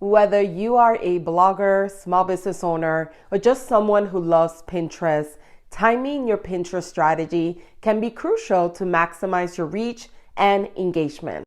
Whether you are a blogger, small business owner, or just someone who loves Pinterest, timing your Pinterest strategy can be crucial to maximize your reach and engagement.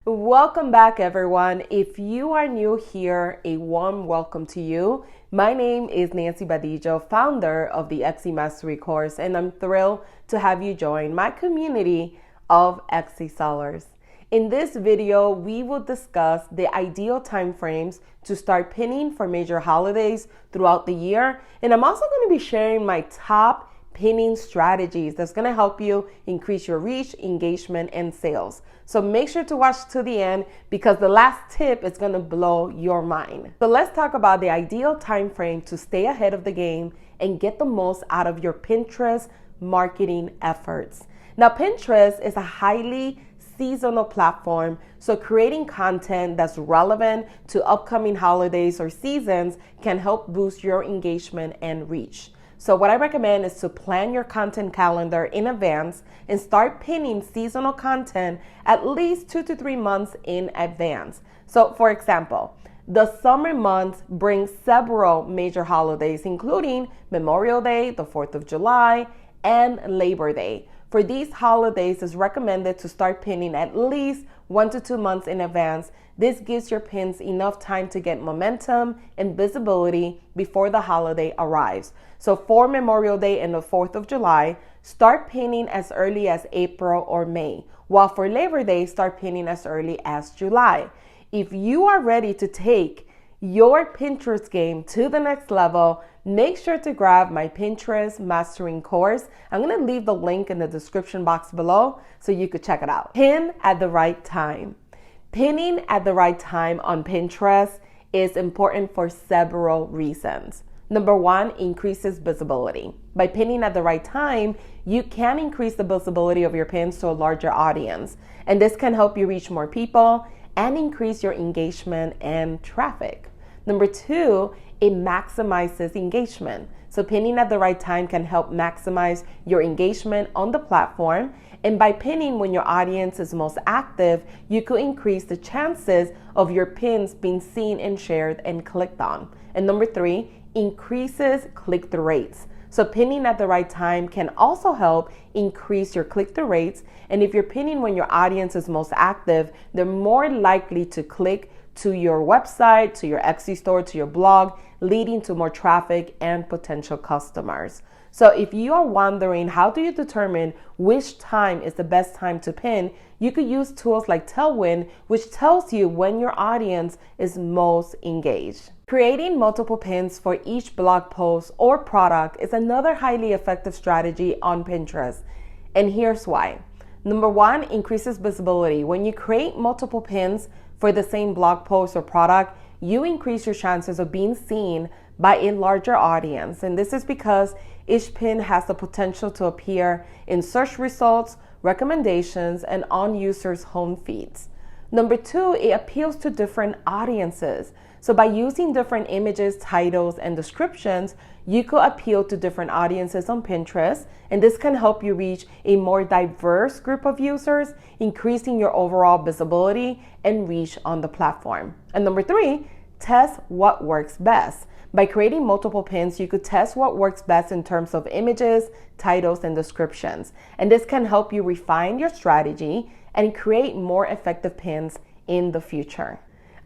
Welcome back, everyone. If you are new here, a warm welcome to you. My name is Nancy Badillo, founder of the Etsy Mastery course, and I'm thrilled to have you join my community of Etsy sellers. In this video, we will discuss the ideal time frames to start pinning for major holidays throughout the year. And I'm also going to be sharing my top pinning strategies that's going to help you increase your reach, engagement, and sales. So make sure to watch to the end because the last tip is going to blow your mind. So let's talk about the ideal time frame to stay ahead of the game and get the most out of your Pinterest marketing efforts. Now, Pinterest is a highly seasonal platform, so creating content that's relevant to upcoming holidays or seasons can help boost your engagement and reach. So what I recommend is to plan your content calendar in advance and start pinning seasonal content at least 2 to 3 months in advance. So for example, the summer months bring several major holidays, including Memorial Day, the 4th of July, and Labor Day. For these holidays, it's recommended to start pinning at least 1 to 2 months in advance. This gives your pins enough time to get momentum and visibility before the holiday arrives. So for Memorial Day and the 4th of July, start pinning as early as April or May, while for Labor Day, start pinning as early as July. If you are ready to take your Pinterest game to the next level, make sure to grab my Pinterest Mastering course. I'm going to leave the link in the description box below so you could check it out. Pin at the right time. Pinning at the right time on Pinterest is important for several reasons. Number one, increases visibility. By pinning at the right time, you can increase the visibility of your pins to a larger audience, and this can help you reach more people and increase your engagement and traffic. Number two, it maximizes engagement. So pinning at the right time can help maximize your engagement on the platform. And by pinning when your audience is most active, you could increase the chances of your pins being seen and shared and clicked on. And number three, increases click-through rates. So pinning at the right time can also help increase your click-through rates. And if you're pinning when your audience is most active, they're more likely to click to your website, to your Etsy store, to your blog, leading to more traffic and potential customers. So if you are wondering how do you determine which time is the best time to pin, you could use tools like Tailwind, which tells you when your audience is most engaged. Creating multiple pins for each blog post or product is another highly effective strategy on Pinterest. And here's why. Number one, increases visibility. When you create multiple pins for the same blog post or product, you increase your chances of being seen by a larger audience. And this is because each pin has the potential to appear in search results, recommendations, and on users' home feeds. Number two, it appeals to different audiences. So by using different images, titles, and descriptions, you could appeal to different audiences on Pinterest, and this can help you reach a more diverse group of users, increasing your overall visibility and reach on the platform. And number three, test what works best. By creating multiple pins, you could test what works best in terms of images, titles, and descriptions. And this can help you refine your strategy and create more effective pins in the future.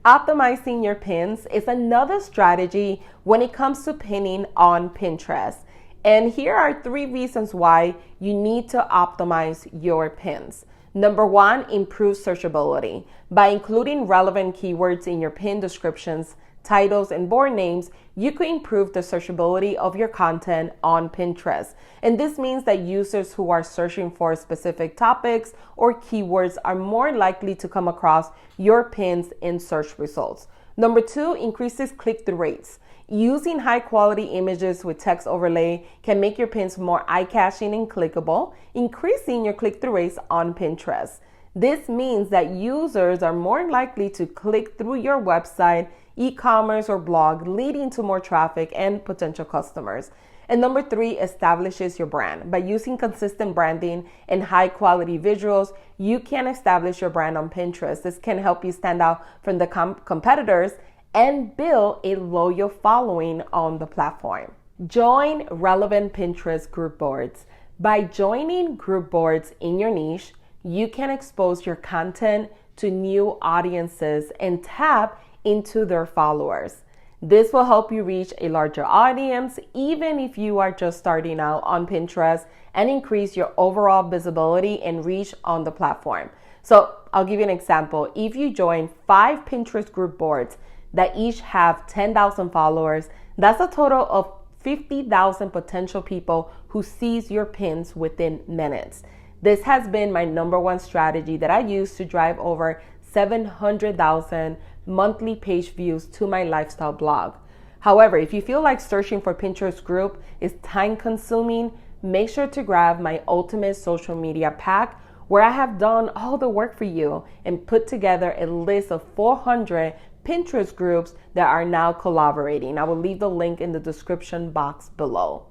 Optimizing your pins is another strategy when it comes to pinning on Pinterest. And here are 3 reasons why you need to optimize your pins. Number one, improve searchability. By including relevant keywords in your pin descriptions, titles, and board names, you could improve the searchability of your content on Pinterest. And this means that users who are searching for specific topics or keywords are more likely to come across your pins in search results. Number two, increases click-through rates. Using high quality images with text overlay can make your pins more eye-catching and clickable, increasing your click-through rates on Pinterest. This means that users are more likely to click through your website, e-commerce, or blog, leading to more traffic and potential customers. And number 3 establishes your brand. By using consistent branding and high quality visuals, you can establish your brand on Pinterest. This can help you stand out from the competitors and build a loyal following on the platform. Join relevant Pinterest group boards. By joining group boards in your niche, you can expose your content to new audiences and tap into their followers. This will help you reach a larger audience, even if you are just starting out on Pinterest, and increase your overall visibility and reach on the platform. So I'll give you an example. If you join 5 Pinterest group boards that each have 10,000 followers, that's a total of 50,000 potential people who sees your pins within minutes. This has been my number 1 strategy that I use to drive over 700,000 monthly page views to my lifestyle blog. However, if you feel like searching for Pinterest group is time consuming, make sure to grab my ultimate social media pack, where I have done all the work for you and put together a list of 400 Pinterest groups that are now collaborating. I will leave the link in the description box below.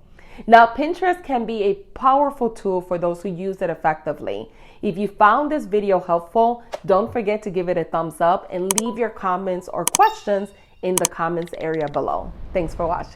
Now, Pinterest can be a powerful tool for those who use it effectively. If you found this video helpful, don't forget to give it a thumbs up and leave your comments or questions in the comments area below. Thanks for watching.